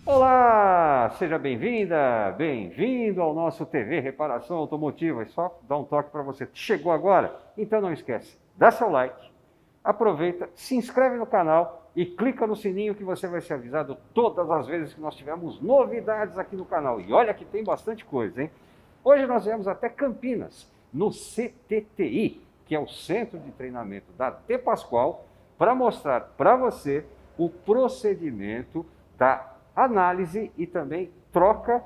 Olá, seja bem-vinda, bem-vindo ao nosso TV Reparação Automotiva. É só dar um toque para você. Chegou agora? Então não esquece, dá seu like, aproveita, se inscreve no canal e clica no sininho que você vai ser avisado todas as vezes que nós tivermos novidades aqui no canal. E olha que tem bastante coisa, hein? Hoje nós viemos até Campinas, no CTTI, que é o Centro de Treinamento da De Pascoal, para mostrar para você o procedimento da análise e também troca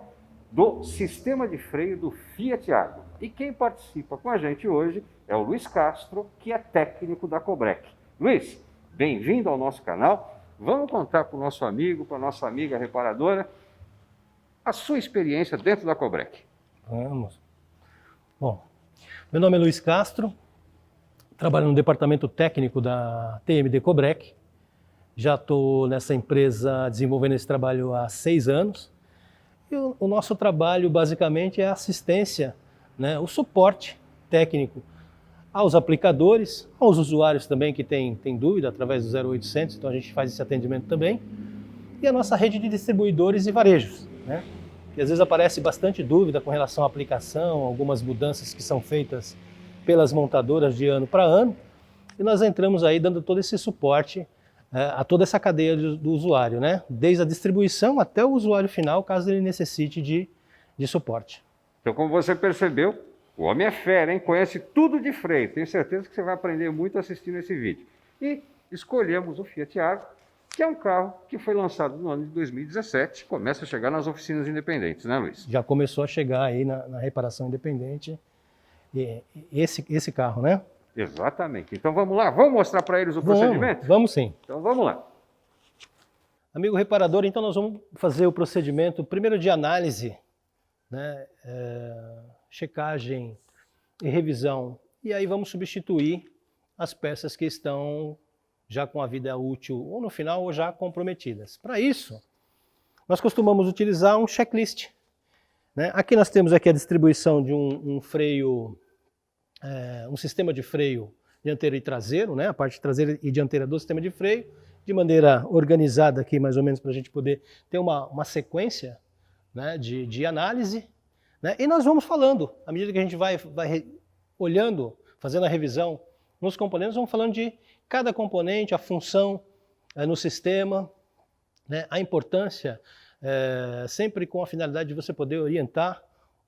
do sistema de freio do Fiat Argo. E quem participa com a gente hoje é o Luiz Castro, que é técnico da Cobrec. Luiz, bem-vindo ao nosso canal. Vamos contar para o nosso amigo, para a nossa amiga reparadora, a sua experiência dentro da Cobrec. Vamos. Bom, meu nome é Luiz Castro, trabalho no departamento técnico da TMD Cobrec. Já estou nessa empresa desenvolvendo esse trabalho há 6 anos. E o nosso trabalho basicamente é a assistência, né, o suporte técnico aos aplicadores, aos usuários também que têm dúvida através do 0800, então a gente faz esse atendimento também. E a nossa rede de distribuidores e varejos, né? Que às vezes aparece bastante dúvida com relação à aplicação, algumas mudanças que são feitas pelas montadoras de ano para ano. E nós entramos aí dando todo esse suporte a toda essa cadeia do usuário, né? Desde a distribuição até o usuário final, caso ele necessite de suporte. Então, como você percebeu, o homem é fera, hein? Conhece tudo de freio. Tenho certeza que você vai aprender muito assistindo esse vídeo. E escolhemos o Fiat Argo, que é um carro que foi lançado no ano de 2017, começa a chegar nas oficinas independentes, né, Luiz? Já começou a chegar aí na reparação independente esse carro, né? Exatamente. Então vamos lá, vamos mostrar para eles o procedimento? Vamos sim. Então vamos lá. Amigo reparador, então nós vamos fazer o procedimento primeiro de análise, né, checagem e revisão. E aí vamos substituir as peças que estão já com a vida útil ou no final ou já comprometidas. Para isso, nós costumamos utilizar um checklist, né? Aqui nós temos aqui a distribuição de um freio, um sistema de freio dianteiro e traseiro, né? A parte traseira e dianteira do sistema de freio, de maneira organizada aqui mais ou menos para a gente poder ter uma sequência, né, de análise, né? E nós vamos falando, à medida que a gente vai olhando, fazendo a revisão nos componentes, vamos falando de cada componente, a função no sistema, né? A importância, sempre com a finalidade de você poder orientar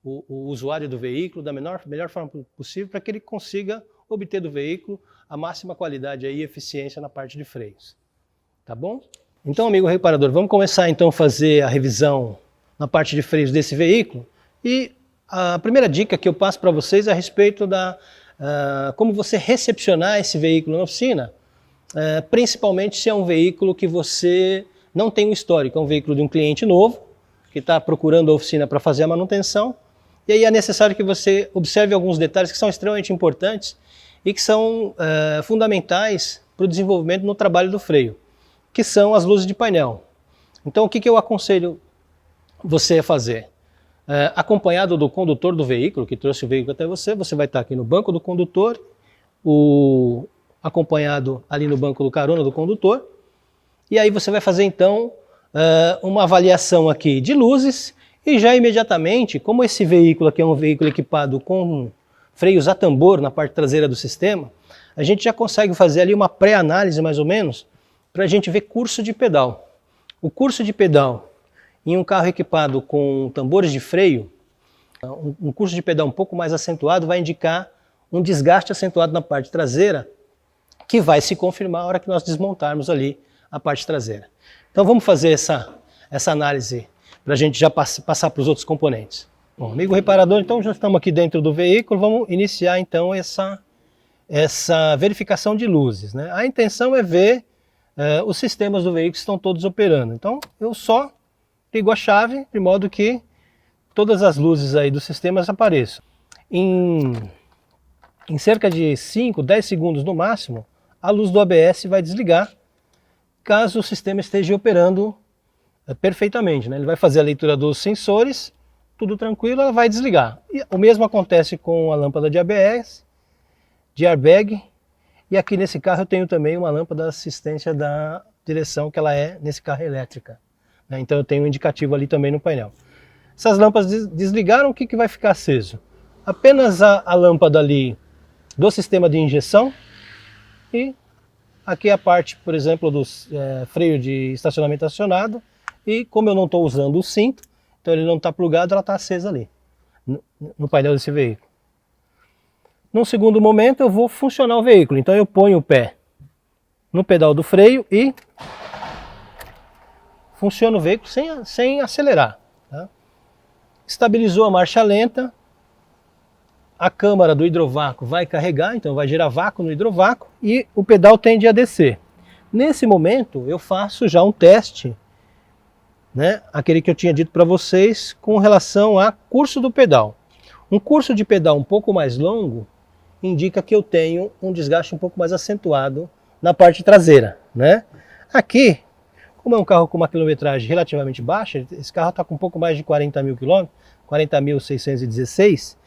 o usuário do veículo da melhor forma possível para que ele consiga obter do veículo a máxima qualidade e eficiência na parte de freios. Tá bom? Então, amigo reparador, vamos começar então a fazer a revisão na parte de freios desse veículo. E a primeira dica que eu passo para vocês é a respeito da como você recepcionar esse veículo na oficina, principalmente se é um veículo que você não tem um histórico, é um veículo de um cliente novo, que está procurando a oficina para fazer a manutenção. E aí é necessário que você observe alguns detalhes que são extremamente importantes e que são fundamentais para o desenvolvimento no trabalho do freio, que são as luzes de painel. Então o que eu aconselho você a fazer? Acompanhado do condutor do veículo, que trouxe o veículo até você, você vai estar aqui no banco do condutor, acompanhado ali no banco do carona do condutor, e aí você vai fazer então uma avaliação aqui de luzes. E já imediatamente, como esse veículo aqui é um veículo equipado com freios a tambor na parte traseira do sistema, a gente já consegue fazer ali uma pré-análise mais ou menos, para a gente ver curso de pedal. O curso de pedal em um carro equipado com tambores de freio, um curso de pedal um pouco mais acentuado vai indicar um desgaste acentuado na parte traseira, que vai se confirmar na hora que nós desmontarmos ali a parte traseira. Então vamos fazer essa análise para a gente já passar para os outros componentes. Bom, amigo reparador, então já estamos aqui dentro do veículo, vamos iniciar então essa verificação de luzes, né? A intenção é ver os sistemas do veículo estão todos operando. Então eu só ligo a chave de modo que todas as luzes aí dos sistemas apareçam. Em cerca de 5, 10 segundos no máximo, a luz do ABS vai desligar, caso o sistema esteja operando perfeitamente, né? Ele vai fazer a leitura dos sensores, tudo tranquilo, ela vai desligar. E o mesmo acontece com a lâmpada de ABS, de airbag, e aqui nesse carro eu tenho também uma lâmpada de assistência da direção, que ela é, nesse carro, elétrica. né? Então eu tenho um indicativo ali também no painel. Essas lâmpadas desligaram, o que vai ficar aceso? Apenas a lâmpada ali do sistema de injeção e aqui a parte, por exemplo, do freio de estacionamento acionado, e como eu não estou usando o cinto, então ele não está plugado, ela está acesa ali, no painel desse veículo. Num segundo momento eu vou funcionar o veículo, então eu ponho o pé no pedal do freio e funciono o veículo sem acelerar. Tá? Estabilizou a marcha lenta, a câmara do hidrovácuo vai carregar, então vai gerar vácuo no hidrovácuo e o pedal tende a descer. Nesse momento eu faço já um teste, né, aquele que eu tinha dito para vocês com relação a curso do pedal. Um curso de pedal um pouco mais longo indica que eu tenho um desgaste um pouco mais acentuado na parte traseira, né? Aqui, como é um carro com uma quilometragem relativamente baixa, esse carro está com um pouco mais de 40 mil quilômetros, 40.616,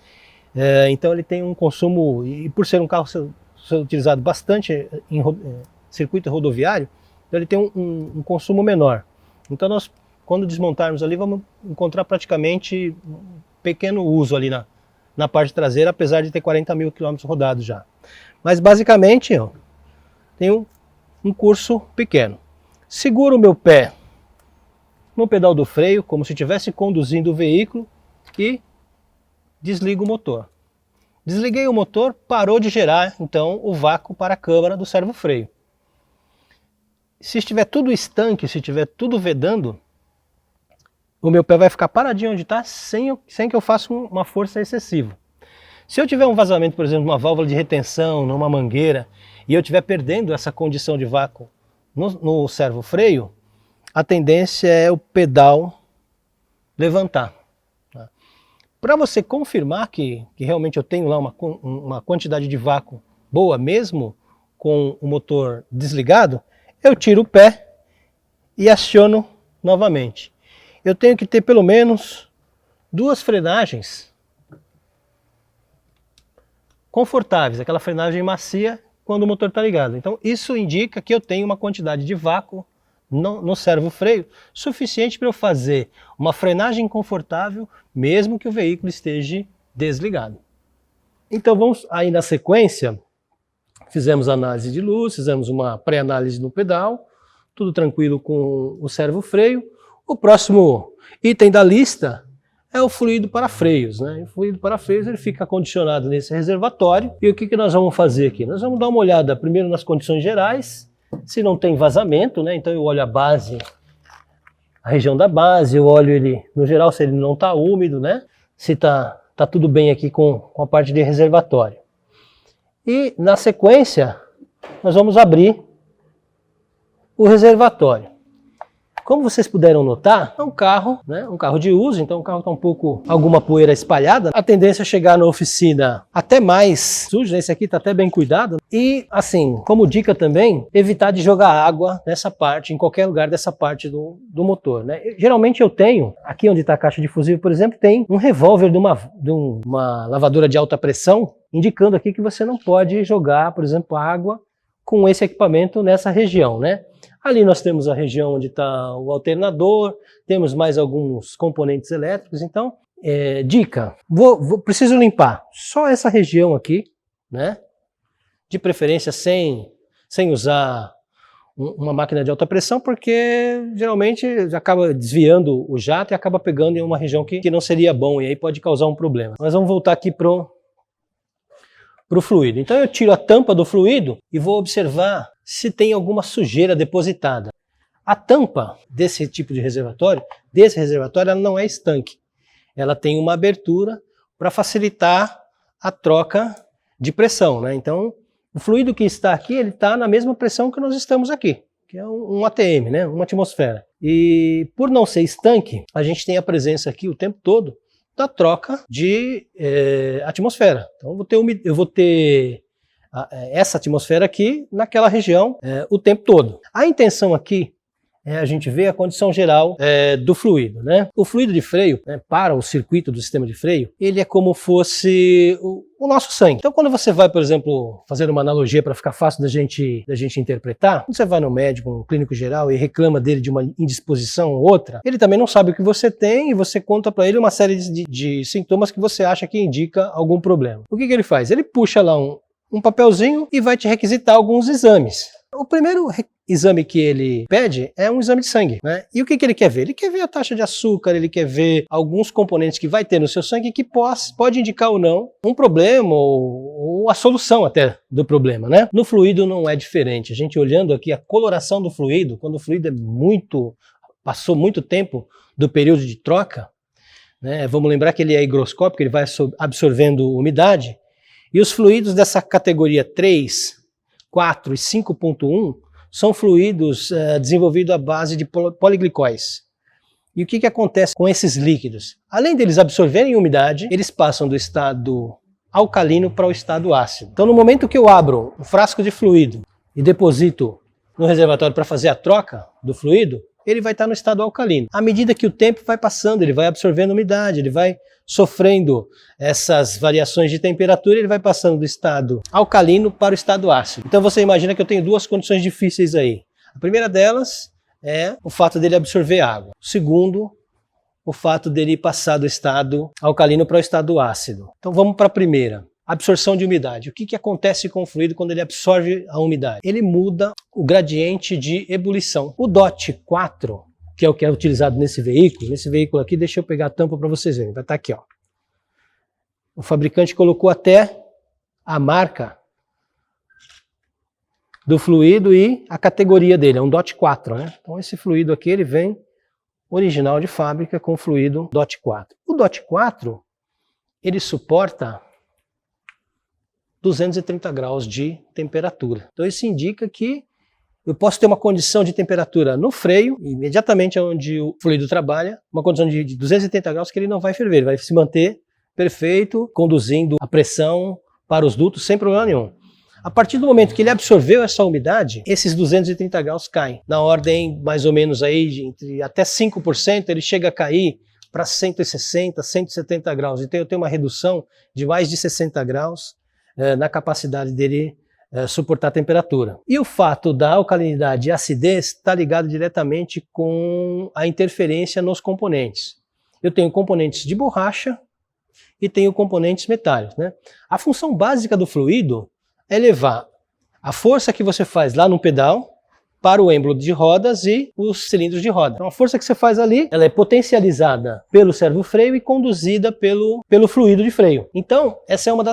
então ele tem um consumo, e por ser um carro ser utilizado bastante em circuito rodoviário, então ele tem um consumo menor. Então nós, quando desmontarmos ali, vamos encontrar praticamente um pequeno uso ali na parte traseira, apesar de ter 40 mil quilômetros rodados já. Mas basicamente, ó, tem um curso pequeno. Seguro o meu pé no pedal do freio, como se estivesse conduzindo o veículo, e desligo o motor. Desliguei o motor, parou de gerar então o vácuo para a câmara do servo-freio. Se estiver tudo estanque, se estiver tudo vedando, o meu pé vai ficar paradinho onde está sem que eu faça uma força excessiva. Se eu tiver um vazamento, por exemplo, numa válvula de retenção, numa mangueira, e eu estiver perdendo essa condição de vácuo no servo-freio, a tendência é o pedal levantar. Tá? Para você confirmar que realmente eu tenho lá uma quantidade de vácuo boa, mesmo com o motor desligado, eu tiro o pé e aciono novamente. Eu tenho que ter pelo menos 2 frenagens confortáveis, aquela frenagem macia quando o motor está ligado. Então isso indica que eu tenho uma quantidade de vácuo no servo-freio suficiente para eu fazer uma frenagem confortável mesmo que o veículo esteja desligado. Então vamos aí na sequência, fizemos análise de luz, fizemos uma pré-análise no pedal, tudo tranquilo com o servo-freio. O próximo item da lista é o fluido para freios, né? O fluido para freios ele fica condicionado nesse reservatório. E o que nós vamos fazer aqui? Nós vamos dar uma olhada primeiro nas condições gerais, se não tem vazamento, né? Então eu olho a base, a região da base, eu olho ele, no geral, se ele não está úmido, né? Se tá tudo bem aqui com a parte de reservatório. E na sequência, nós vamos abrir o reservatório. Como vocês puderam notar, é um carro, né, um carro de uso, então o carro está alguma poeira espalhada. A tendência é chegar na oficina até mais sujo, né? Esse aqui está até bem cuidado. E assim, como dica também, evitar de jogar água nessa parte, em qualquer lugar dessa parte do motor, né? Geralmente eu tenho, aqui onde está a caixa de fusível, por exemplo, tem um revólver de uma lavadora de alta pressão, indicando aqui que você não pode jogar, por exemplo, água com esse equipamento nessa região, né? Ali nós temos a região onde está o alternador, temos mais alguns componentes elétricos, então, dica, preciso limpar só essa região aqui, né? De preferência sem usar uma máquina de alta pressão, porque geralmente acaba desviando o jato e acaba pegando em uma região que não seria bom, e aí pode causar um problema. Mas vamos voltar aqui pro fluido. Então eu tiro a tampa do fluido e vou observar se tem alguma sujeira depositada. A tampa desse tipo de reservatório, ela não é estanque. Ela tem uma abertura para facilitar a troca de pressão, né? Então, o fluido que está aqui, ele está na mesma pressão que nós estamos aqui, que é um ATM, né? Uma atmosfera. E por não ser estanque, a gente tem a presença aqui o tempo todo da troca de atmosfera. Então eu vou ter essa atmosfera aqui naquela região o tempo todo. A intenção aqui a gente vê a condição geral do fluido, né? O fluido de freio, né, para o circuito do sistema de freio, ele é como fosse o nosso sangue. Então quando você vai, por exemplo, fazer uma analogia para ficar fácil da gente interpretar, quando você vai no médico, um clínico geral e reclama dele de uma indisposição ou outra, ele também não sabe o que você tem e você conta para ele uma série de sintomas que você acha que indica algum problema. O que ele faz? Ele puxa lá um papelzinho e vai te requisitar alguns exames. O primeiro exame que ele pede é um exame de sangue, né? E o que ele quer ver? Ele quer ver a taxa de açúcar, ele quer ver alguns componentes que vai ter no seu sangue que pode indicar ou não um problema ou a solução até do problema, né? No fluido não é diferente. A gente olhando aqui a coloração do fluido, quando o fluido passou muito tempo do período de troca, né? Vamos lembrar que ele é higroscópico, ele vai absorvendo umidade, e os fluidos dessa categoria 3, 4 e 5.1 são fluidos desenvolvidos à base de poliglicóis. E o que acontece com esses líquidos? Além deles absorverem umidade, eles passam do estado alcalino para o estado ácido. Então no momento que eu abro um frasco de fluido e deposito no reservatório para fazer a troca do fluido, ele vai estar no estado alcalino. À medida que o tempo vai passando, ele vai absorvendo umidade, ele vai sofrendo essas variações de temperatura, ele vai passando do estado alcalino para o estado ácido. Então você imagina que eu tenho duas condições difíceis aí. A primeira delas é o fato dele absorver água. O segundo, o fato dele passar do estado alcalino para o estado ácido. Então vamos para a primeira. Absorção de umidade. O que acontece com o fluido quando ele absorve a umidade? Ele muda o gradiente de ebulição. O DOT 4, que é o que é utilizado nesse veículo aqui, deixa eu pegar a tampa para vocês verem, vai estar aqui, ó. O fabricante colocou até a marca do fluido e a categoria dele, é um DOT 4, né? Então esse fluido aqui, ele vem original de fábrica com fluido DOT 4. O DOT 4, ele suporta 230 graus de temperatura. Então isso indica que eu posso ter uma condição de temperatura no freio, imediatamente onde o fluido trabalha, uma condição de 280 graus que ele não vai ferver, ele vai se manter perfeito, conduzindo a pressão para os dutos sem problema nenhum. A partir do momento que ele absorveu essa umidade, esses 230 graus caem. Na ordem mais ou menos aí, entre até 5%, ele chega a cair para 160, 170 graus. Então eu tenho uma redução de mais de 60 graus na capacidade dele suportar a temperatura. E o fato da alcalinidade e acidez está ligado diretamente com a interferência nos componentes. Eu tenho componentes de borracha e tenho componentes metálicos, né? A função básica do fluido é levar a força que você faz lá no pedal para o êmbolo de rodas e os cilindros de roda. Então a força que você faz ali, ela é potencializada pelo servo-freio e conduzida pelo fluido de freio. Então essa é uma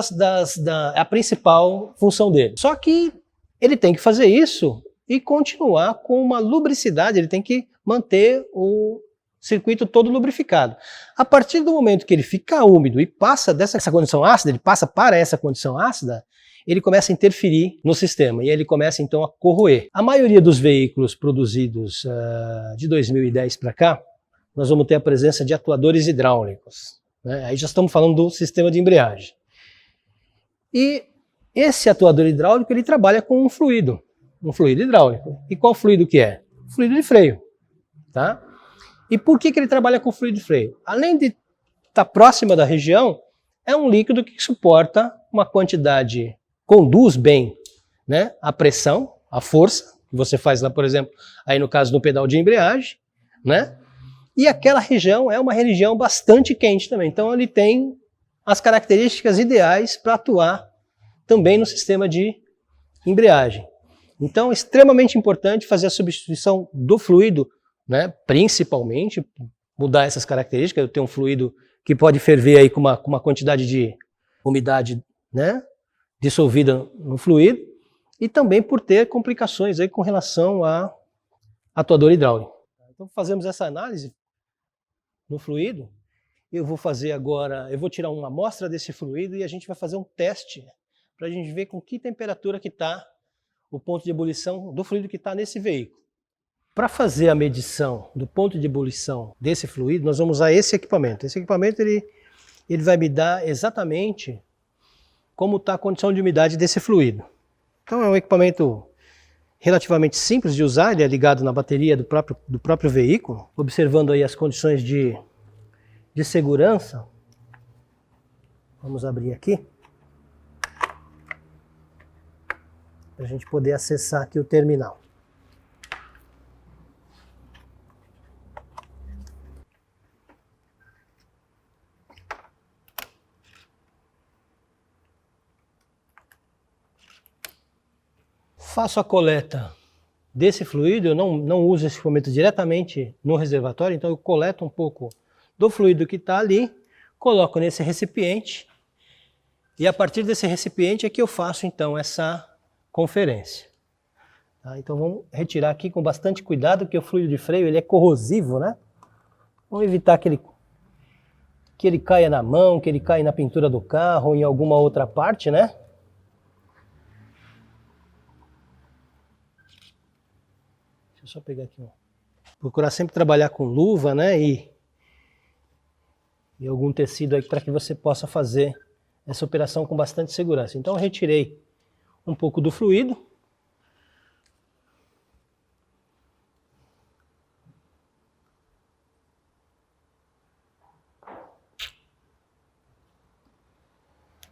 a principal função dele. Só que ele tem que fazer isso e continuar com uma lubricidade, ele tem que manter o circuito todo lubrificado. A partir do momento que ele fica úmido e passa dessa condição ácida, ele passa para essa condição ácida, ele começa a interferir no sistema e ele começa então a corroer. A maioria dos veículos produzidos de 2010 para cá, nós vamos ter a presença de atuadores hidráulicos, né? Aí já estamos falando do sistema de embreagem. E esse atuador hidráulico, ele trabalha com um fluido hidráulico. E qual fluido que é? Fluido de freio, tá? E por que ele trabalha com fluido de freio? Além de estar próxima da região, é um líquido que suporta uma quantidade, conduz bem, né, a pressão, a força, que você faz lá, por exemplo, aí no caso do pedal de embreagem, né? E aquela região é uma região bastante quente também, então ele tem as características ideais para atuar também no sistema de embreagem. Então é extremamente importante fazer a substituição do fluido, né, principalmente mudar essas características. Eu tenho um fluido que pode ferver aí com uma quantidade de umidade, né, dissolvida no fluido, e também por ter complicações aí com relação a atuador hidráulico. Então fazemos essa análise no fluido. Eu vou fazer agora, eu vou tirar uma amostra desse fluido e a gente vai fazer um teste para a gente ver com que temperatura que está o ponto de ebulição do fluido que está nesse veículo. Para fazer a medição do ponto de ebulição desse fluido, nós vamos usar esse equipamento. Esse equipamento ele vai me dar exatamente como está a condição de umidade desse fluido. Então é um equipamento relativamente simples de usar, ele é ligado na bateria do próprio veículo. Observando aí as condições de segurança, vamos abrir aqui, para a gente poder acessar aqui o terminal. Faço a coleta desse fluido, eu não uso esse equipamento diretamente no reservatório, então eu coleto um pouco do fluido que está ali, coloco nesse recipiente e a partir desse recipiente é que eu faço então essa conferência. Tá? Então vamos retirar aqui com bastante cuidado, porque o fluido de freio ele é corrosivo, né? Vamos evitar que ele caia na mão, que ele caia na pintura do carro ou em alguma outra parte, né? Deixa eu só pegar aqui, ó. Procurar sempre trabalhar com luva, né? E algum tecido aí para que você possa fazer essa operação com bastante segurança. Então eu retirei um pouco do fluido.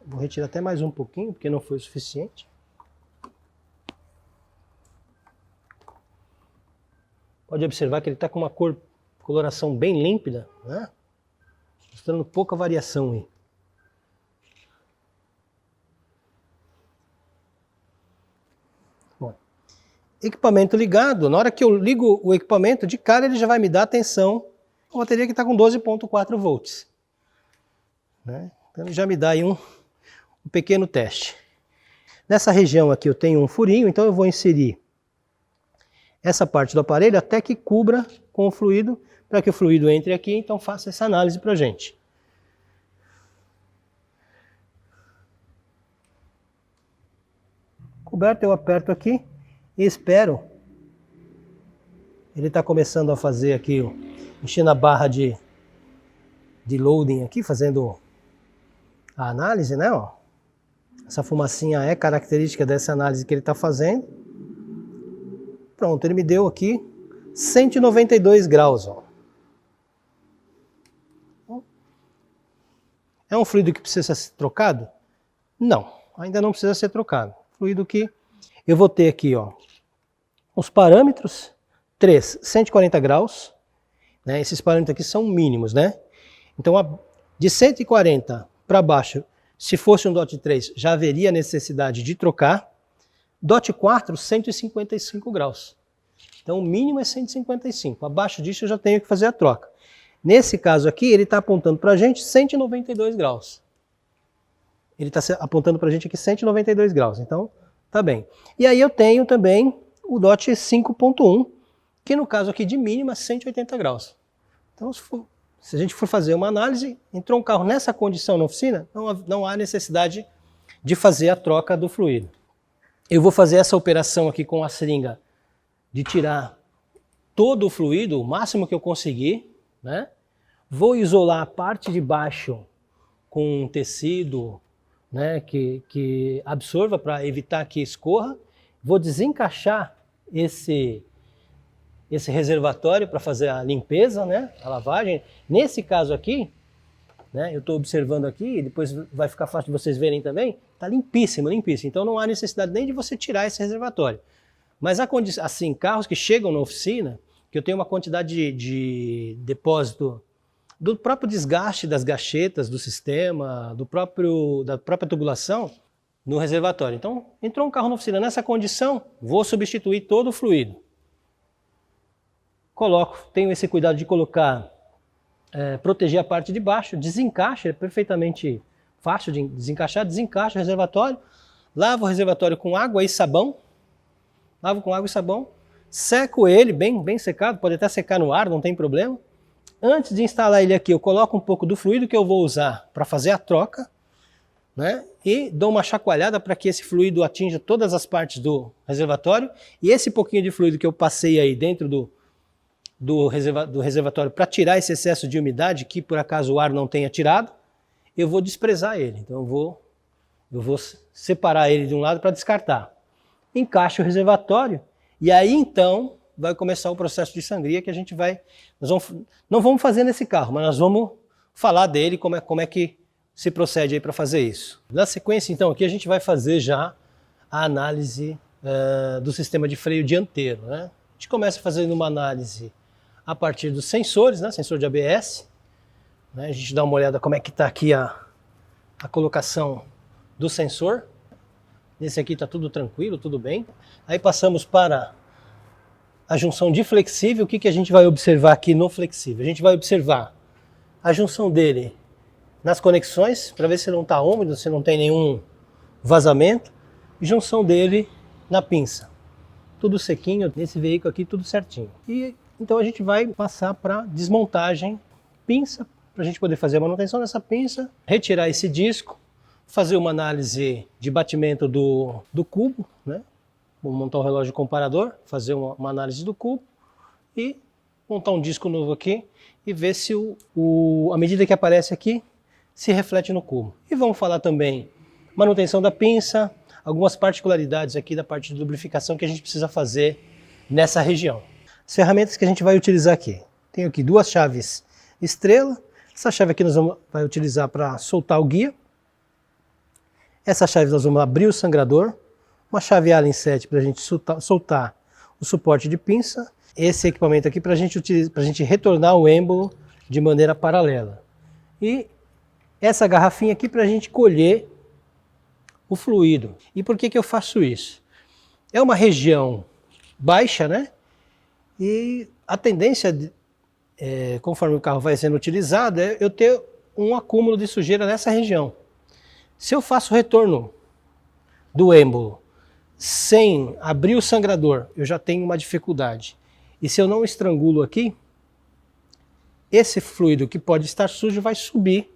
Vou retirar até mais um pouquinho, porque não foi o suficiente. Pode observar que ele está com uma coloração bem límpida, né? Mostrando pouca variação aí. Bom, equipamento ligado. Na hora que eu ligo o equipamento, de cara ele já vai me dar atenção. Uma bateria que está com 12,4 volts. Né? Então ele já me dá aí um pequeno teste. Nessa região aqui eu tenho um furinho, então eu vou inserir essa parte do aparelho até que cubra com o fluido, para que o fluido entre aqui, então faça essa análise para a gente. Coberto, eu aperto aqui e espero. Ele está começando a fazer aqui, enchendo a barra de loading aqui, fazendo a análise, né? Ó. Essa fumacinha é característica dessa análise que ele está fazendo. Pronto, ele me deu aqui 192 graus. Ó. É um fluido que precisa ser trocado? Não, ainda não precisa ser trocado. Fluido que eu vou ter aqui, ó, os parâmetros, 140 graus. Né? Esses parâmetros aqui são mínimos, né? Então, de 140 para baixo, se fosse um DOT 3, já haveria necessidade de trocar. DOT 4, 155 graus. Então o mínimo é 155. Abaixo disso eu já tenho que fazer a troca. Nesse caso aqui, ele está apontando para a gente 192 graus. Ele está apontando para a gente aqui 192 graus. Então, tá bem. E aí eu tenho também o DOT 5.1, que no caso aqui de mínima 180 graus. Então, se a gente for fazer uma análise, entrou um carro nessa condição na oficina, não há necessidade de fazer a troca do fluido. Eu vou fazer essa operação aqui com a seringa de tirar todo o fluido, o máximo que eu conseguir, né? Vou isolar a parte de baixo com um tecido, né, que absorva para evitar que escorra. Vou desencaixar esse reservatório para fazer a limpeza, né, a lavagem. Nesse caso aqui, né, eu estou observando aqui, depois vai ficar fácil de vocês verem também, está limpíssimo, limpíssimo. Então não há necessidade nem de você tirar esse reservatório. Mas assim, carros que chegam na oficina, que eu tenho uma quantidade de depósito do próprio desgaste das gachetas, do sistema, da própria tubulação no reservatório. Então, entrou um carro na oficina nessa condição, vou substituir todo o fluido. Tenho esse cuidado de colocar, proteger a parte de baixo, desencaixa, é perfeitamente fácil de desencaixar, desencaixa o reservatório, lavo o reservatório com água e sabão, seco ele bem secado, pode até secar no ar, não tem problema. Antes de instalar ele aqui, eu coloco um pouco do fluido que eu vou usar para fazer a troca, né? E dou uma chacoalhada para que esse fluido atinja todas as partes do reservatório. E esse pouquinho de fluido que eu passei aí dentro do reservatório para tirar esse excesso de umidade, que por acaso o ar não tenha tirado, eu vou desprezar ele. Então eu vou separar ele de um lado para descartar. Encaixo o reservatório E aí então vai começar o processo de sangria que não vamos fazer nesse carro, mas nós vamos falar dele, como é que se procede aí para fazer isso. Na sequência então aqui a gente vai fazer já a análise do sistema de freio dianteiro, né? A gente começa fazendo uma análise a partir dos sensores, né? Sensor de ABS, né? A gente dá uma olhada como é que está aqui a colocação do sensor. Nesse aqui está tudo tranquilo, tudo bem. Aí passamos para a junção de flexível. O que a gente vai observar aqui no flexível? A gente vai observar a junção dele nas conexões, para ver se não está úmido, se não tem nenhum vazamento. E junção dele na pinça. Tudo sequinho, nesse veículo aqui tudo certinho. E então a gente vai passar para desmontagem, pinça, para a gente poder fazer a manutenção dessa pinça, retirar esse disco, fazer uma análise de batimento do cubo, né? Vamos montar um relógio comparador, fazer uma análise do cubo e montar um disco novo aqui e ver se a medida que aparece aqui se reflete no cubo. E vamos falar também manutenção da pinça, algumas particularidades aqui da parte de lubrificação que a gente precisa fazer nessa região. As ferramentas que a gente vai utilizar aqui. Tenho aqui duas chaves estrela. Essa chave aqui nós vamos utilizar para soltar o guia. Essa chave nós vamos abrir o sangrador. Uma chave Allen 7 para a gente soltar o suporte de pinça. Esse equipamento aqui para a gente retornar o êmbolo de maneira paralela. E essa garrafinha aqui para a gente colher o fluido. E por que eu faço isso? É uma região baixa, né? E a tendência, conforme o carro vai sendo utilizado, é eu ter um acúmulo de sujeira nessa região. Se eu faço o retorno do êmbolo sem abrir o sangrador, eu já tenho uma dificuldade. E se eu não estrangulo aqui, esse fluido que pode estar sujo vai subir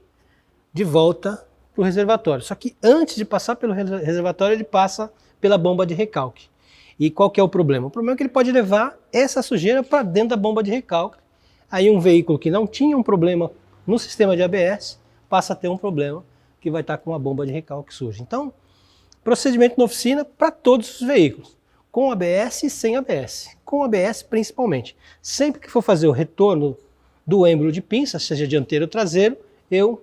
de volta para o reservatório. Só que antes de passar pelo reservatório, ele passa pela bomba de recalque. E qual que é o problema? O problema é que ele pode levar essa sujeira para dentro da bomba de recalque. Aí um veículo que não tinha um problema no sistema de ABS passa a ter um problema que vai estar com a bomba de recalque suja. Então, procedimento na oficina para todos os veículos, com ABS e sem ABS. Com ABS principalmente. Sempre que for fazer o retorno do êmbolo de pinça, seja dianteiro ou traseiro, eu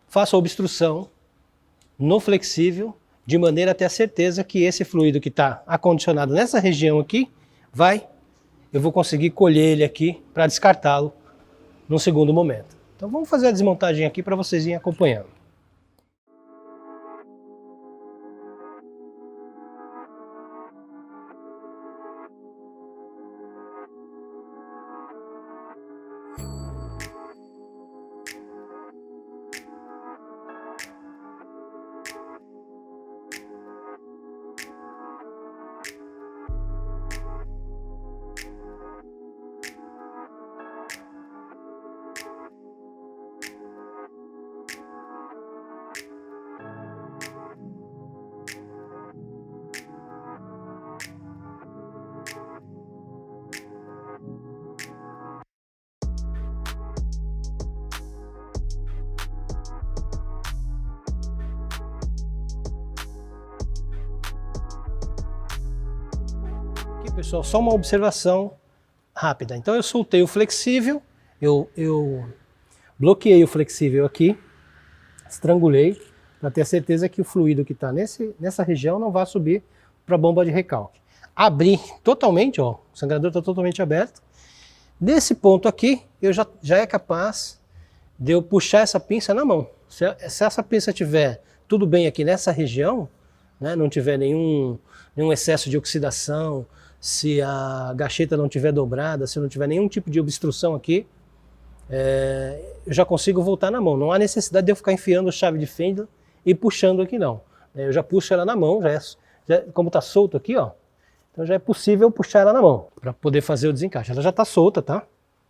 faço a obstrução no flexível, de maneira a ter a certeza que esse fluido que está acondicionado nessa região aqui, eu vou conseguir colher ele aqui para descartá-lo no segundo momento. Então vamos fazer a desmontagem aqui para vocês irem acompanhando. Pessoal, só uma observação rápida. Então eu soltei o flexível, eu bloqueei o flexível aqui, estrangulei, para ter a certeza que o fluido que está nessa região não vai subir para a bomba de recalque. Abri totalmente, ó, o sangrador está totalmente aberto. Nesse ponto aqui, eu já é capaz de eu puxar essa pinça na mão. Se essa pinça tiver tudo bem aqui nessa região, né, não tiver nenhum excesso de oxidação, se a gacheta não tiver dobrada, se não tiver nenhum tipo de obstrução aqui, eu já consigo voltar na mão. Não há necessidade de eu ficar enfiando a chave de fenda e puxando aqui não. Eu já puxo ela na mão, como está solto aqui, ó, então já é possível puxar ela na mão para poder fazer o desencaixe. Ela já está solta, tá?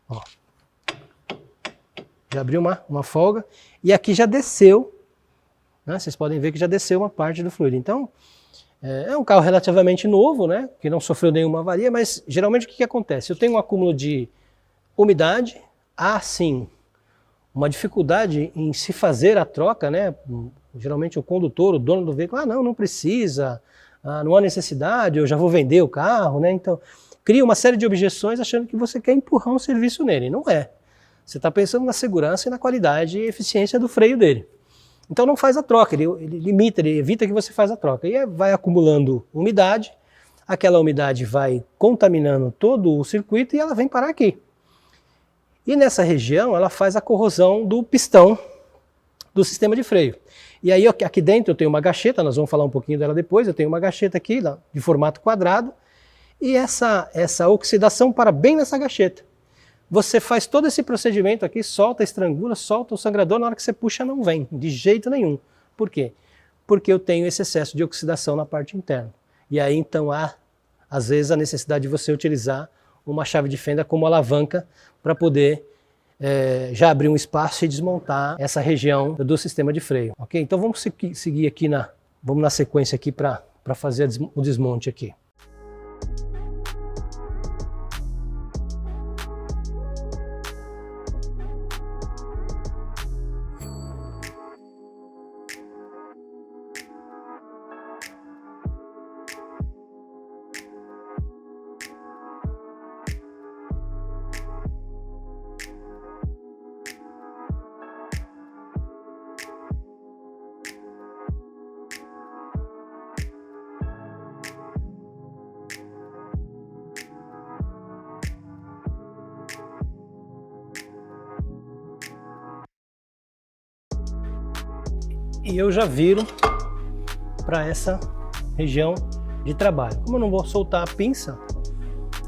Ó. Já abriu uma folga e aqui já desceu, né? Vocês podem ver que já desceu uma parte do fluido. Então, é um carro relativamente novo, né, que não sofreu nenhuma avaria, mas geralmente o que acontece? Eu tenho um acúmulo de umidade, há sim uma dificuldade em se fazer a troca, né? Geralmente o condutor, o dono do veículo, não precisa, não há necessidade, eu já vou vender o carro, né? Então, cria uma série de objeções achando que você quer empurrar um serviço nele. Não é. Você está pensando na segurança e na qualidade e eficiência do freio dele. Então não faz a troca, ele limita, ele evita que você faça a troca. E vai acumulando umidade, aquela umidade vai contaminando todo o circuito e ela vem parar aqui. E nessa região ela faz a corrosão do pistão do sistema de freio. E aí aqui dentro eu tenho uma gacheta, nós vamos falar um pouquinho dela depois, eu tenho uma gacheta aqui de formato quadrado, e essa oxidação para bem nessa gacheta. Você faz todo esse procedimento aqui, solta, estrangula, solta o sangrador, na hora que você puxa não vem, de jeito nenhum. Por quê? Porque eu tenho esse excesso de oxidação na parte interna. E aí então há, às vezes, a necessidade de você utilizar uma chave de fenda como alavanca para poder já abrir um espaço e desmontar essa região do sistema de freio. Ok? Então vamos seguir aqui, vamos na sequência aqui para fazer o desmonte aqui. E eu já viro para essa região de trabalho. Como eu não vou soltar a pinça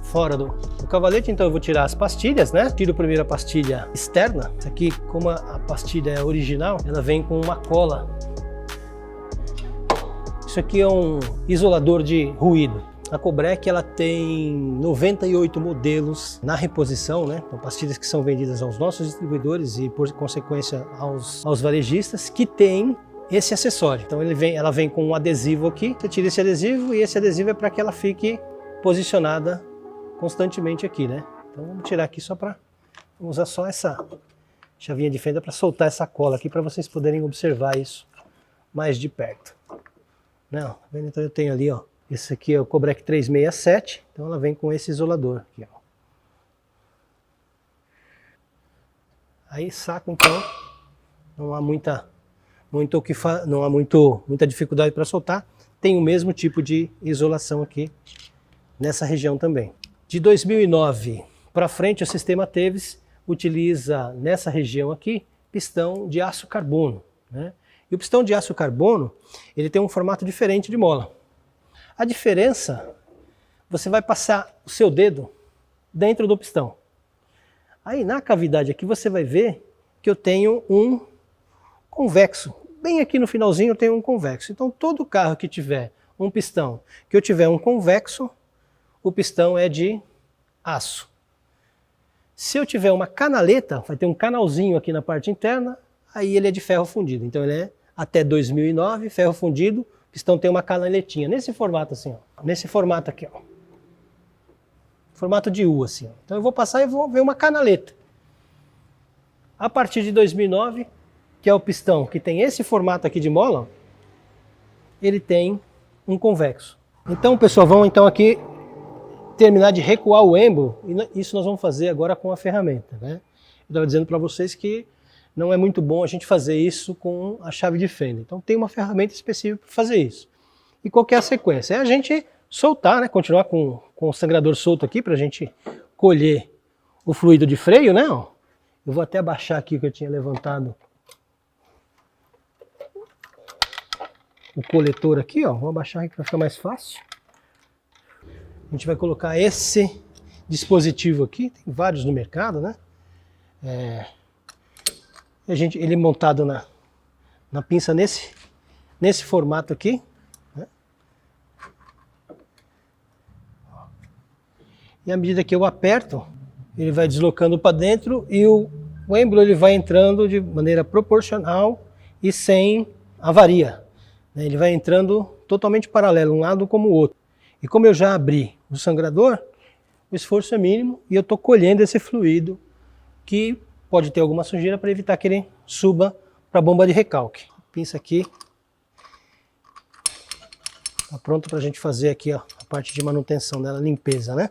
fora do cavalete, então eu vou tirar as pastilhas, né? Tiro primeiro a pastilha externa. Essa aqui, como a pastilha é original, ela vem com uma cola. Isso aqui é um isolador de ruído. A Cobrec ela tem 98 modelos na reposição, né? Então, pastilhas que são vendidas aos nossos distribuidores e, por consequência, aos varejistas que têm esse acessório. Então ela vem com um adesivo aqui, você tira esse adesivo e esse adesivo é para que ela fique posicionada constantemente aqui, né? Então vamos tirar aqui só para usar só essa chavinha de fenda para soltar essa cola aqui para vocês poderem observar isso mais de perto. Não, tá vendo? Então eu tenho ali, ó, esse aqui é o Cobrec 367, então ela vem com esse isolador aqui, ó. Aí saco, então, não há muita dificuldade para soltar, tem o mesmo tipo de isolação aqui nessa região também. De 2009 para frente, o sistema Teves utiliza nessa região aqui pistão de aço carbono, né? E o pistão de aço carbono, ele tem um formato diferente de mola. A diferença, você vai passar o seu dedo dentro do pistão. Aí na cavidade aqui você vai ver que eu tenho um convexo. Bem aqui no finalzinho eu tenho um convexo. Então todo carro que tiver um pistão, que eu tiver um convexo, o pistão é de aço. Se eu tiver uma canaleta, vai ter um canalzinho aqui na parte interna, aí ele é de ferro fundido. Então ele é até 2009, ferro fundido, o pistão tem uma canaletinha, nesse formato assim, ó. Nesse formato aqui, ó. Formato de U, assim, ó. Então eu vou passar e vou ver uma canaleta. A partir de 2009, que é o pistão que tem esse formato aqui de mola, ele tem um convexo. Então, pessoal, vamos então aqui terminar de recuar o êmbolo, e isso nós vamos fazer agora com a ferramenta, né? Eu estava dizendo para vocês que não é muito bom a gente fazer isso com a chave de fenda. Então tem uma ferramenta específica para fazer isso. E qual que é a sequência? É a gente soltar, né? Continuar com o sangrador solto aqui para a gente colher o fluido de freio, né? Ó. Eu vou até abaixar aqui que eu tinha levantado o coletor aqui, ó. Vou abaixar aqui para ficar mais fácil. A gente vai colocar esse dispositivo aqui, tem vários no mercado, né? Ele é montado na pinça nesse formato aqui, né? E à medida que eu aperto, ele vai deslocando para dentro e o êmbolo ele vai entrando de maneira proporcional e sem avaria. Ele vai entrando totalmente paralelo, um lado como o outro. E como eu já abri o sangrador, o esforço é mínimo e eu estou colhendo esse fluido que pode ter alguma sujeira para evitar que ele suba para a bomba de recalque. Pinça aqui. Tá pronto para a gente fazer aqui, ó, a parte de manutenção dela, limpeza, né?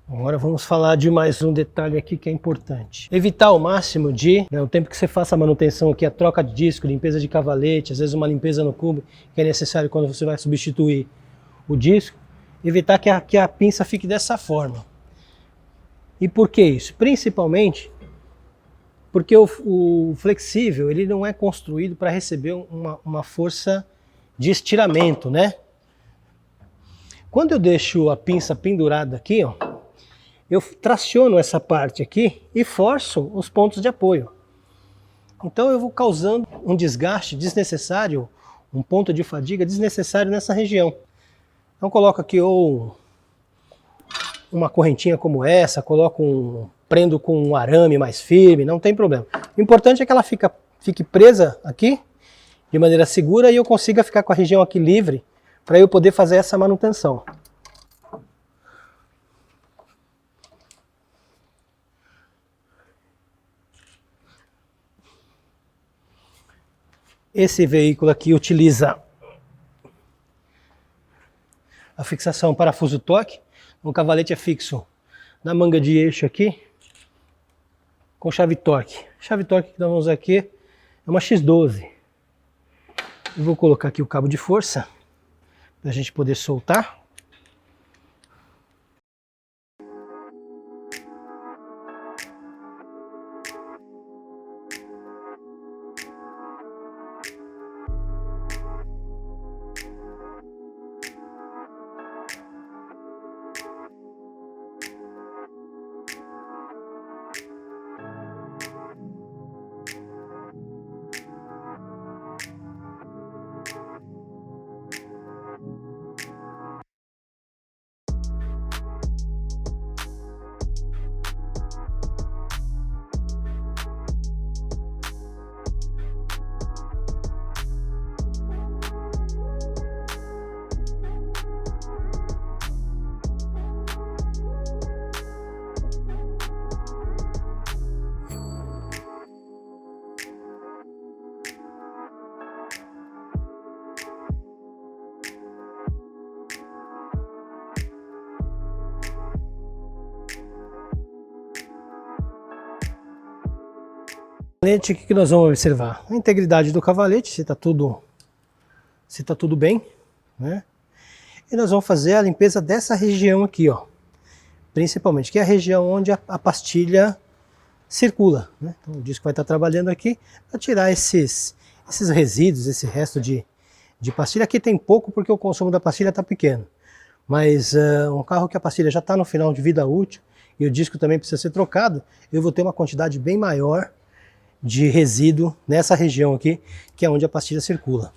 Agora vamos falar de mais um detalhe aqui que é importante. Evitar ao máximo de, o tempo que você faça a manutenção aqui, a troca de disco, limpeza de cavalete, às vezes uma limpeza no cubo, que é necessário quando você vai substituir o disco, evitar que a pinça fique dessa forma. E por que isso? Principalmente porque o flexível ele não é construído para receber uma força de estiramento, né? Quando eu deixo a pinça pendurada aqui, ó, eu traciono essa parte aqui e forço os pontos de apoio. Então eu vou causando um desgaste desnecessário, um ponto de fadiga desnecessário nessa região. Então coloco aqui ou uma correntinha como essa, prendo com um arame mais firme, não tem problema. O importante é que ela fique presa aqui de maneira segura e eu consiga ficar com a região aqui livre para eu poder fazer essa manutenção. Esse veículo aqui utiliza a fixação parafuso toque. O cavalete é fixo na manga de eixo aqui, com chave torque. A chave torque que nós vamos usar aqui é uma X12. Eu vou colocar aqui o cabo de força, para a gente poder soltar. O que nós vamos observar? A integridade do cavalete, se está tudo bem, né? E nós vamos fazer a limpeza dessa região aqui, ó, principalmente, que é a região onde a pastilha circula, né? Então o disco vai estar trabalhando aqui para tirar esses resíduos, esse resto de pastilha. Aqui tem pouco porque o consumo da pastilha está pequeno, mas um carro que a pastilha já está no final de vida útil e o disco também precisa ser trocado, eu vou ter uma quantidade bem maior de resíduo nessa região aqui, que é onde a pastilha circula.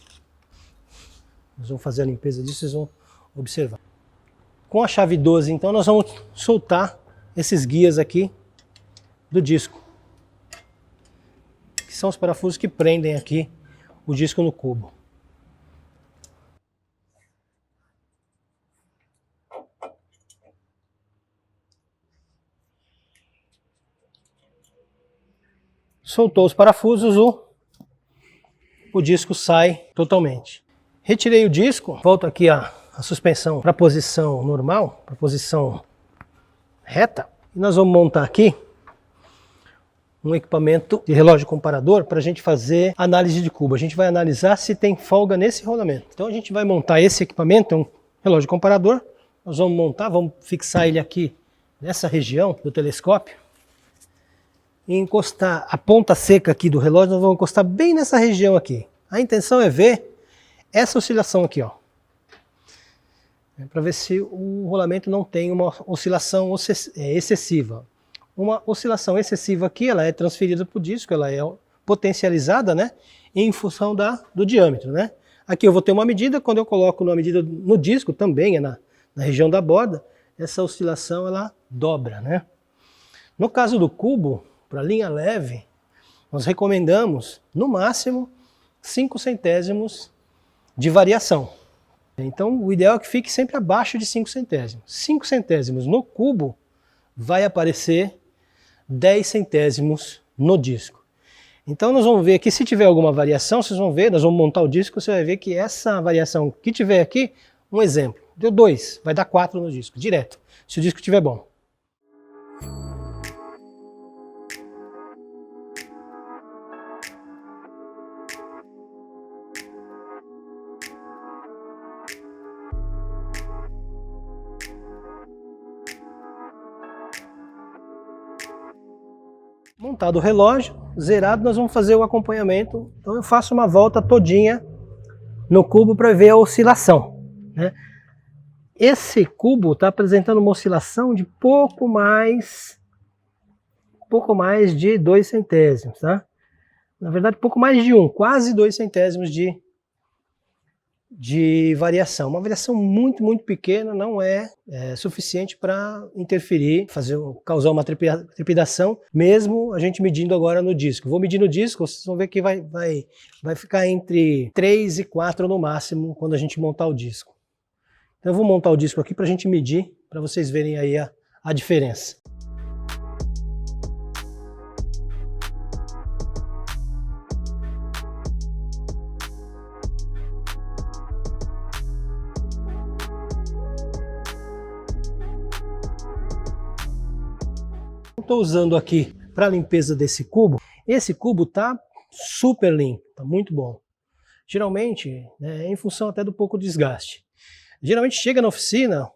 Nós vamos fazer a limpeza disso, vocês vão observar. Com a chave 12, então, nós vamos soltar esses guias aqui do disco, que são os parafusos que prendem aqui o disco no cubo. Soltou os parafusos, o disco sai totalmente. Retirei o disco, volto aqui a suspensão para a posição normal, para a posição reta. E nós vamos montar aqui um equipamento de relógio comparador para a gente fazer análise de cubo. A gente vai analisar se tem folga nesse rolamento. Então a gente vai montar esse equipamento, um relógio comparador. Nós vamos fixar ele aqui nessa região do telescópio. E encostar a ponta seca aqui do relógio, nós vamos encostar bem nessa região aqui. A intenção é ver essa oscilação aqui, ó. Para ver se o rolamento não tem uma oscilação excessiva. Uma oscilação excessiva aqui, ela é transferida para o disco, ela é potencializada, né, em função do diâmetro, né. Aqui eu vou ter uma medida, quando eu coloco uma medida no disco, também é na região da borda, essa oscilação ela dobra, né. No caso do cubo, para linha leve, nós recomendamos, no máximo, 5 centésimos de variação. Então, o ideal é que fique sempre abaixo de 5 centésimos. 5 centésimos no cubo vai aparecer 10 centésimos no disco. Então nós vamos ver aqui, se tiver alguma variação, vocês vão ver, nós vamos montar o disco, você vai ver que essa variação que tiver aqui, um exemplo, deu 2, vai dar 4 no disco, direto, se o disco estiver bom. Montado o relógio, zerado, nós vamos fazer o acompanhamento. Então eu faço uma volta todinha no cubo para ver a oscilação, né? Esse cubo está apresentando uma oscilação de pouco mais de 2 centésimos, tá? Na verdade, pouco mais de 1, quase 2 centésimos de variação. Uma variação muito, muito pequena, não é suficiente para interferir, causar uma trepidação, mesmo a gente medindo agora no disco. Vou medir no disco, vocês vão ver que vai ficar entre 3 e 4 no máximo quando a gente montar o disco. Então eu vou montar o disco aqui para a gente medir, para vocês verem aí a diferença. Estou usando aqui para a limpeza desse cubo. Esse cubo está super limpo, está muito bom. Geralmente, né, em função até do pouco desgaste. Geralmente chega na oficina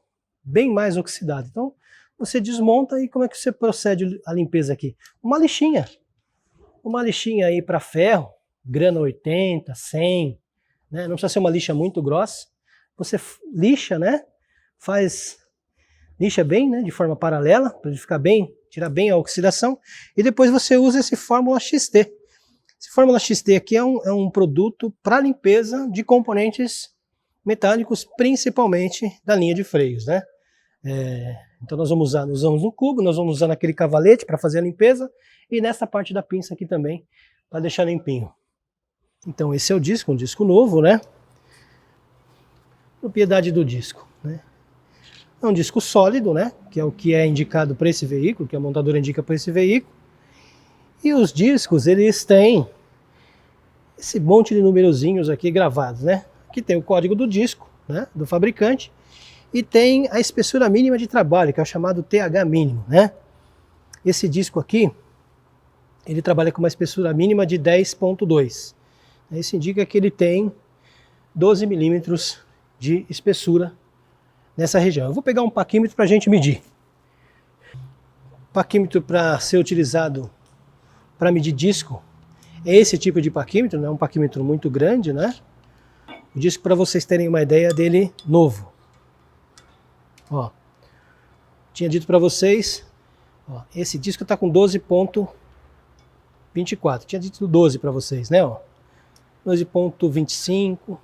bem mais oxidado. Então você desmonta e como é que você procede a limpeza aqui? Uma lixinha aí para ferro, grana 80, 100, né? Não precisa ser uma lixa muito grossa. Você lixa, né? Lixa bem, né? De forma paralela para ele ficar bem. Tirar bem a oxidação, e depois você usa esse Fórmula XT. Esse Fórmula XT aqui é um produto para limpeza de componentes metálicos, principalmente da linha de freios, né? Então nós usamos no cubo, nós vamos usar naquele cavalete para fazer a limpeza, e nessa parte da pinça aqui também, para deixar limpinho. Então esse é o disco, um disco novo, né? Propriedade do disco, né? É um disco sólido, né? Que é o que é indicado para esse veículo, que a montadora indica para esse veículo. E os discos, eles têm esse monte de numerozinhos aqui gravados, né? Aqui tem o código do disco, né? Do fabricante. E tem a espessura mínima de trabalho, que é o chamado TH mínimo, né? Esse disco aqui, ele trabalha com uma espessura mínima de 10.2. Isso indica que ele tem 12 milímetros de espessura nessa região. Eu vou pegar um paquímetro para a gente medir. Paquímetro para ser utilizado para medir disco é esse tipo de paquímetro, não é um paquímetro muito grande, né? O disco, para vocês terem uma ideia dele, novo. Ó, tinha dito para vocês, ó, esse disco está com 12.24. Tinha dito 12 para vocês, né? 12.25.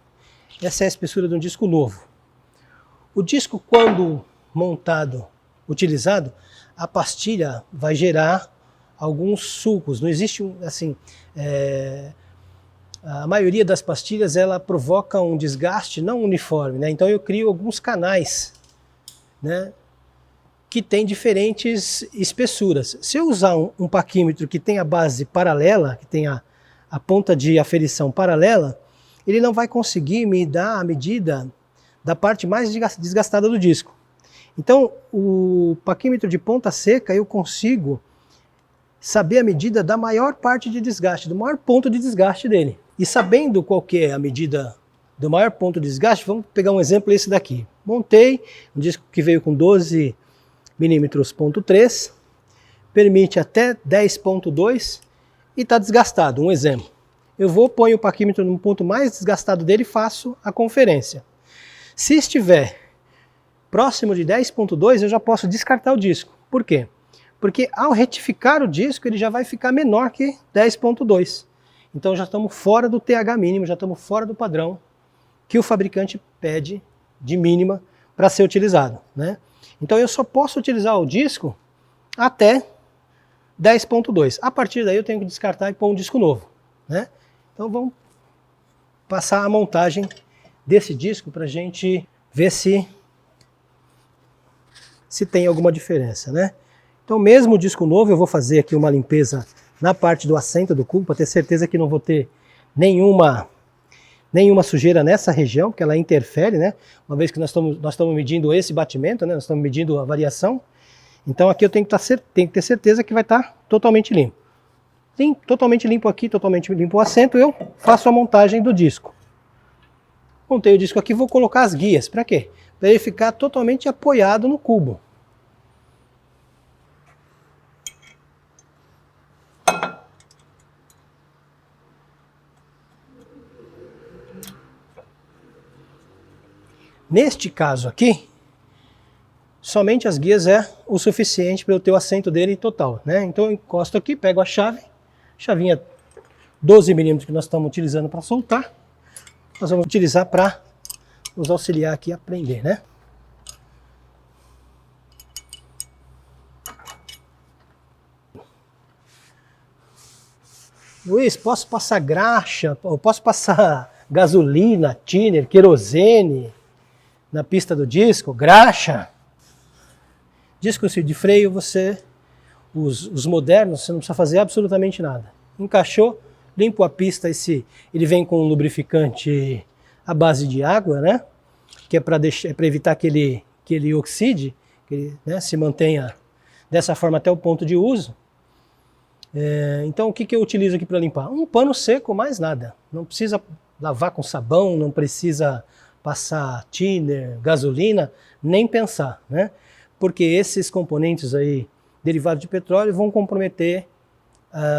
Essa é a espessura de um disco novo. O disco, quando montado, utilizado, a pastilha vai gerar alguns sulcos. Não existe assim, a maioria das pastilhas ela provoca um desgaste não uniforme, né? Então eu crio alguns canais, né, que tem diferentes espessuras. Se eu usar um paquímetro que tem a base paralela, que tem a ponta de aferição paralela, ele não vai conseguir me dar a medida da parte mais desgastada do disco. Então, o paquímetro de ponta seca, eu consigo saber a medida da maior parte de desgaste, do maior ponto de desgaste dele. E sabendo qual que é a medida do maior ponto de desgaste, vamos pegar um exemplo, esse daqui. Montei um disco que veio com 12 milímetros ponto 3, permite até 10.2 e está desgastado, um exemplo. Eu ponho o paquímetro no ponto mais desgastado dele e faço a conferência. Se estiver próximo de 10.2, eu já posso descartar o disco. Por quê? Porque ao retificar o disco, ele já vai ficar menor que 10.2. Então já estamos fora do TH mínimo, já estamos fora do padrão que o fabricante pede de mínima para ser utilizado, né? Então eu só posso utilizar o disco até 10.2. A partir daí eu tenho que descartar e pôr um disco novo, né? Então vamos passar a montagem desse disco para a gente ver se tem alguma diferença, né? Então, mesmo o disco novo, eu vou fazer aqui uma limpeza na parte do assento do cubo, para ter certeza que não vou ter nenhuma sujeira nessa região, que ela interfere, né? Uma vez que nós estamos medindo esse batimento, né? Nós estamos medindo a variação. Então aqui eu tenho que ter certeza que vai estar totalmente limpo. Tem totalmente limpo aqui, totalmente limpo o assento, eu faço a montagem do disco. Montei o disco aqui, vou colocar as guias. Para quê? Para ele ficar totalmente apoiado no cubo. Neste caso aqui, somente as guias é o suficiente para eu ter o assento dele total, né? Então eu encosto aqui, pego a chave, chavinha 12 mm que nós estamos utilizando para soltar, nós vamos utilizar para nos auxiliar aqui a prender, né? Luiz, posso passar graxa, ou posso passar gasolina, thinner, querosene na pista do disco, graxa? Disco de freio, os modernos, você não precisa fazer absolutamente nada. Encaixou, limpo a pista, ele vem com um lubrificante à base de água, né? Que é para evitar que ele oxide, que ele, né, se mantenha dessa forma até o ponto de uso. Então o que eu utilizo aqui para limpar? Um pano seco, mais nada. Não precisa lavar com sabão, não precisa passar thinner, gasolina, nem pensar, né? Porque esses componentes aí, derivados de petróleo, vão comprometer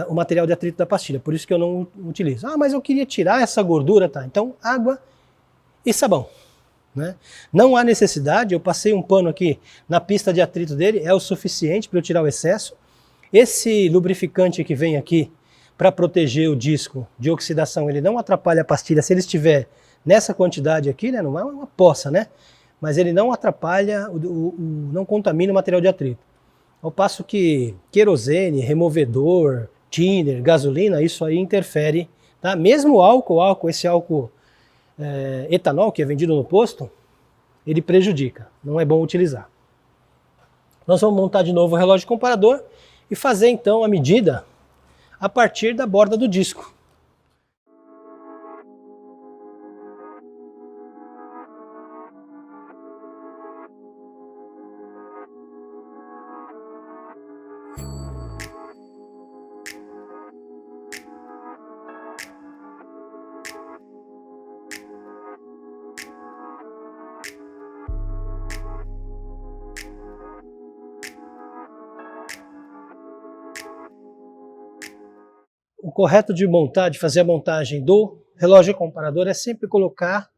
o material de atrito da pastilha. Por isso que eu não utilizo. Ah, mas eu queria tirar essa gordura, tá? Então água e sabão, né? Não há necessidade, eu passei um pano aqui na pista de atrito dele, é o suficiente para eu tirar o excesso. Esse lubrificante que vem aqui para proteger o disco de oxidação, ele não atrapalha a pastilha se ele estiver nessa quantidade aqui, né? Não é uma poça, né? Mas ele não atrapalha, não contamina o material de atrito. Ao passo que querosene, removedor, thinner, gasolina, isso aí interfere, tá? Mesmo o álcool, esse álcool etanol que é vendido no posto, ele prejudica, não é bom utilizar. Nós vamos montar de novo o relógio comparador e fazer então a medida a partir da borda do disco. O correto de fazer a montagem do relógio comparador é sempre colocar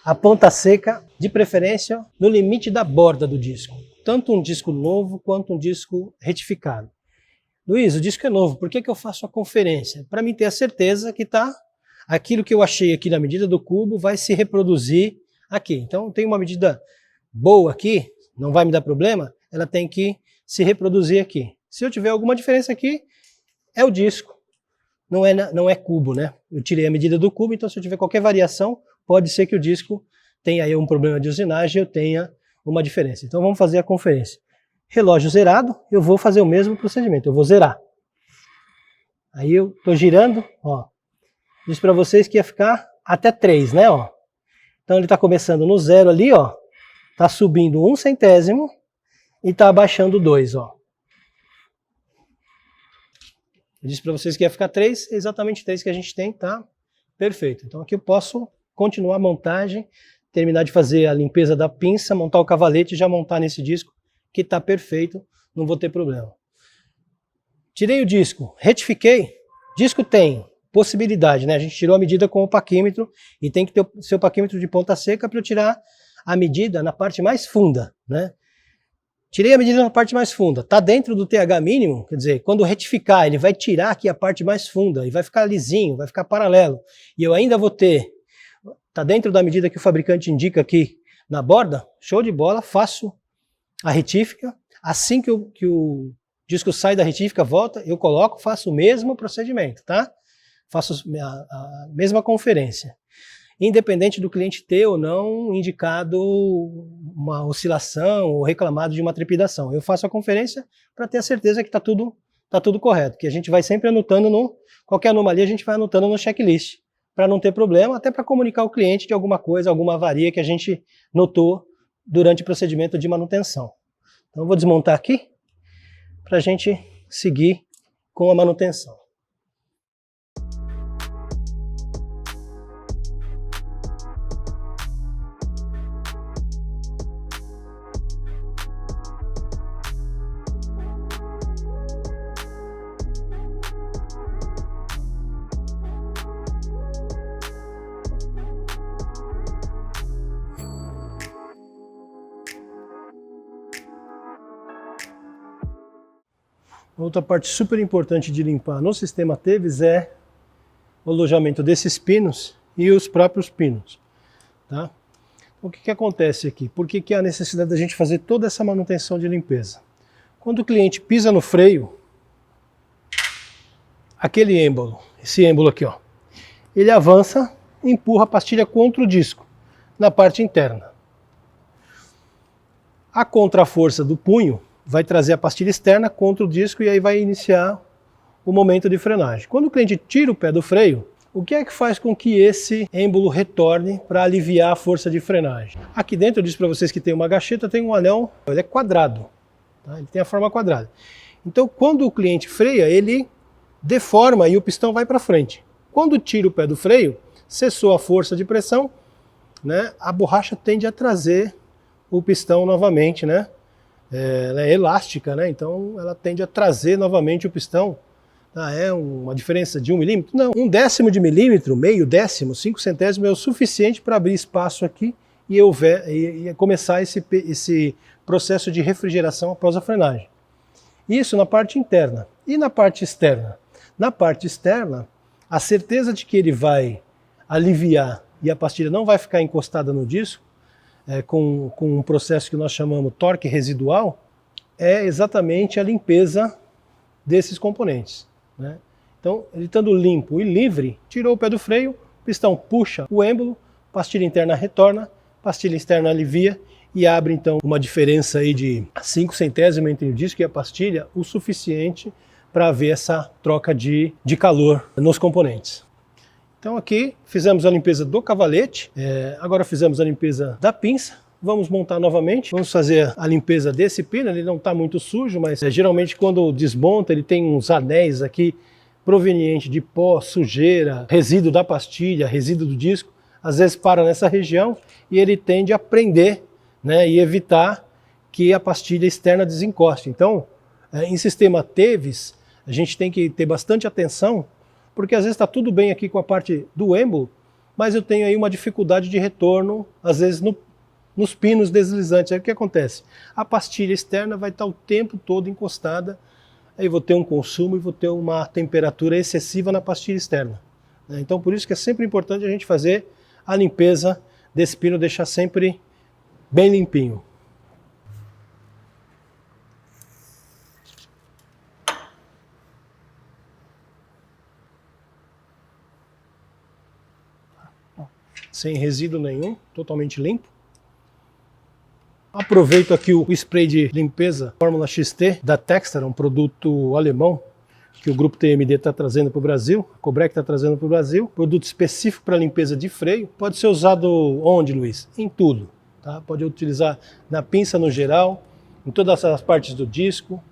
a ponta seca, de preferência, no limite da borda do disco. Tanto um disco novo quanto um disco retificado. Luiz, o disco é novo, por que eu faço a conferência? Para mim ter a certeza que aquilo que eu achei aqui na medida do cubo vai se reproduzir aqui. Então tem uma medida boa aqui, não vai me dar problema, ela tem que se reproduzir aqui. Se eu tiver alguma diferença aqui, é o disco. Não é cubo, né? Eu tirei a medida do cubo, então se eu tiver qualquer variação, pode ser que o disco tenha aí um problema de usinagem e eu tenha uma diferença. Então vamos fazer a conferência. Relógio zerado, eu vou fazer o mesmo procedimento, eu vou zerar. Aí eu estou girando, ó. Disse para vocês que ia ficar até 3, né? Ó. Então ele está começando no 0 ali, ó. Está subindo 1 centésimo e está abaixando 2, ó. Eu disse para vocês que ia ficar 3, exatamente 3 que a gente tem, tá? Perfeito. Então aqui eu posso continuar a montagem, terminar de fazer a limpeza da pinça, montar o cavalete e já montar nesse disco, que está perfeito, não vou ter problema. Tirei o disco, retifiquei. Disco tem possibilidade, né? A gente tirou a medida com o paquímetro e tem que ter o seu paquímetro de ponta seca para eu tirar a medida na parte mais funda, né? Tirei a medida na parte mais funda, está dentro do TH mínimo, quer dizer, quando retificar, ele vai tirar aqui a parte mais funda e vai ficar lisinho, vai ficar paralelo. E eu ainda vou ter, está dentro da medida que o fabricante indica aqui na borda, show de bola, faço a retífica. Assim que o disco sai da retífica, volta, eu coloco, faço o mesmo procedimento, tá? Faço a mesma conferência. independente do cliente ter ou não indicado uma oscilação ou reclamado de uma trepidação. Eu faço a conferência para ter a certeza que está tudo correto, que a gente vai sempre anotando, qualquer anomalia a gente vai anotando no checklist, para não ter problema, até para comunicar ao cliente de alguma coisa, alguma avaria que a gente notou durante o procedimento de manutenção. Então eu vou desmontar aqui para a gente seguir com a manutenção. Outra parte super importante de limpar no sistema Teves é o alojamento desses pinos e os próprios pinos. Tá? O que acontece aqui? Por que há a necessidade da gente fazer toda essa manutenção de limpeza? Quando o cliente pisa no freio, aquele êmbolo, esse êmbolo aqui, ó, ele avança e empurra a pastilha contra o disco, na parte interna. A contraforça do punho vai trazer a pastilha externa contra o disco e aí vai iniciar o momento de frenagem. Quando o cliente tira o pé do freio, o que é que faz com que esse êmbolo retorne para aliviar a força de frenagem? Aqui dentro eu disse para vocês que tem uma gacheta, tem um anel, ele é quadrado, tá? Ele tem a forma quadrada. Então quando o cliente freia, ele deforma e o pistão vai para frente. Quando tira o pé do freio, cessou a força de pressão, né? A borracha tende a trazer o pistão novamente, né? Ela é elástica, né? Então ela tende a trazer novamente o pistão. É uma diferença de 1 milímetro? Não, 1/10 de milímetro, meio décimo, 5 centésimos é o suficiente para abrir espaço aqui e começar esse processo de refrigeração após a frenagem. Isso na parte interna. E na parte externa? Na parte externa, a certeza de que ele vai aliviar e a pastilha não vai ficar encostada no disco, com um processo que nós chamamos torque residual, é exatamente a limpeza desses componentes, né? Então, ele estando limpo e livre, tirou o pé do freio, o pistão puxa o êmbolo, pastilha interna retorna, pastilha externa alivia e abre então uma diferença aí de 5 centésimos entre o disco e a pastilha, o suficiente para haver essa troca de calor nos componentes. Então aqui fizemos a limpeza do cavalete, agora fizemos a limpeza da pinça, vamos montar novamente, vamos fazer a limpeza desse pino, ele não está muito sujo, mas geralmente quando desmonta ele tem uns anéis aqui provenientes de pó, sujeira, resíduo da pastilha, resíduo do disco, às vezes para nessa região e ele tende a prender, né, e evitar que a pastilha externa desencoste. Então, em sistema Teves, a gente tem que ter bastante atenção, porque às vezes está tudo bem aqui com a parte do êmbolo, mas eu tenho aí uma dificuldade de retorno, às vezes nos pinos deslizantes. Aí o que acontece? A pastilha externa vai estar o tempo todo encostada, aí vou ter um consumo e vou ter uma temperatura excessiva na pastilha externa. Então por isso que é sempre importante a gente fazer a limpeza desse pino, deixar sempre bem limpinho. Sem resíduo nenhum, totalmente limpo. Aproveito aqui o spray de limpeza Fórmula XT da Textar, um produto alemão que o grupo TMD está trazendo para o Brasil, a Cobrec está trazendo para o Brasil, produto específico para limpeza de freio. Pode ser usado onde, Luiz? Em tudo. Tá? Pode utilizar na pinça no geral, em todas as partes do disco,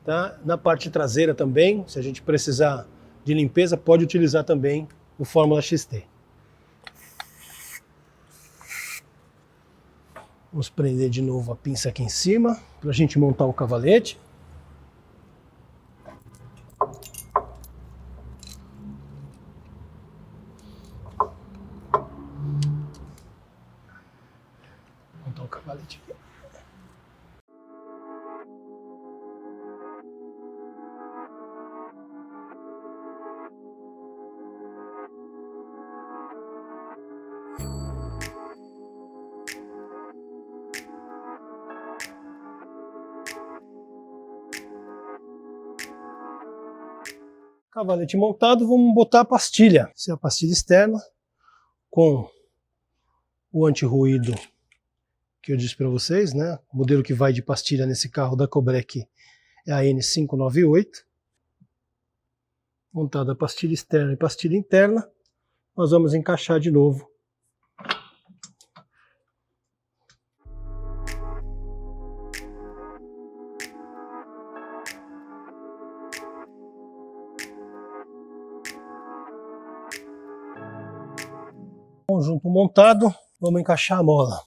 tá? Na parte traseira também, se a gente precisar de limpeza, pode utilizar também o Fórmula XT. Vamos prender de novo a pinça aqui em cima, para a gente montar o cavalete. Montar o cavalete aqui. Cavalete montado, vamos botar a pastilha. Essa é a pastilha externa com o anti-ruído que eu disse para vocês, né? O modelo que vai de pastilha nesse carro da Cobrec é a N598. Montada a pastilha externa e pastilha interna, nós vamos encaixar de novo. Conjunto montado, vamos encaixar a mola.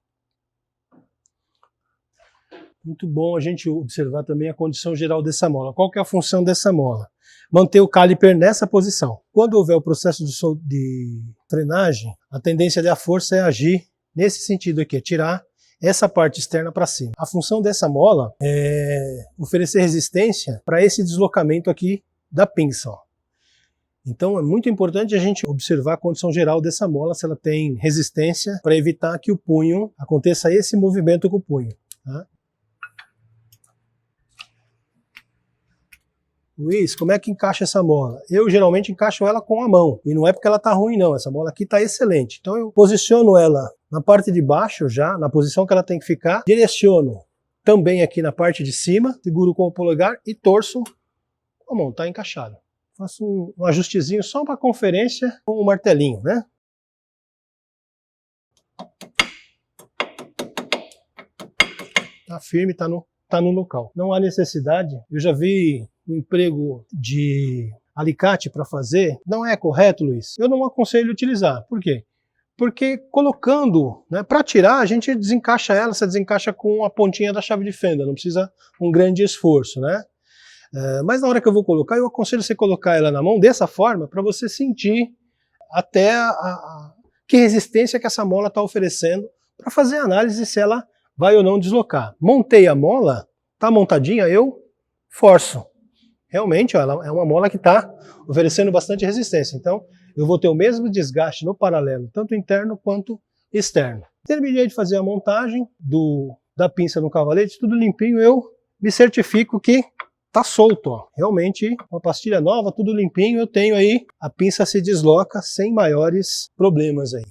Muito bom a gente observar também a condição geral dessa mola. Qual que é a função dessa mola? Manter o caliper nessa posição. Quando houver o processo de frenagem, a tendência da força é agir nesse sentido aqui, é tirar essa parte externa para cima. A função dessa mola é oferecer resistência para esse deslocamento aqui da pinça, ó. Então é muito importante a gente observar a condição geral dessa mola, se ela tem resistência, para evitar que o punho aconteça esse movimento com o punho, tá? Luiz, como é que encaixa essa mola? Eu geralmente encaixo ela com a mão, e não é porque ela está ruim não, essa mola aqui está excelente. Então eu posiciono ela na parte de baixo já, na posição que ela tem que ficar, direciono também aqui na parte de cima, seguro com o polegar e torço com a mão, está encaixado. Faço um ajustezinho só para conferência com o martelinho, né? Tá firme, tá no local. Não há necessidade, eu já vi um emprego de alicate para fazer, não é correto, Luiz? Eu não aconselho utilizar. Por quê? Porque colocando, né, para tirar, a gente desencaixa ela, você desencaixa com a pontinha da chave de fenda, não precisa um grande esforço, né? Mas na hora que eu vou colocar, eu aconselho você colocar ela na mão dessa forma, para você sentir até que resistência que essa mola está oferecendo, para fazer a análise se ela vai ou não deslocar. Montei a mola, está montadinha, eu forço. Realmente, ó, ela é uma mola que está oferecendo bastante resistência. Então, eu vou ter o mesmo desgaste no paralelo, tanto interno quanto externo. Terminei de fazer a montagem da pinça no cavalete, tudo limpinho, eu me certifico que tá solto, ó. Realmente, uma pastilha nova, tudo limpinho, eu tenho aí, a pinça se desloca sem maiores problemas aí.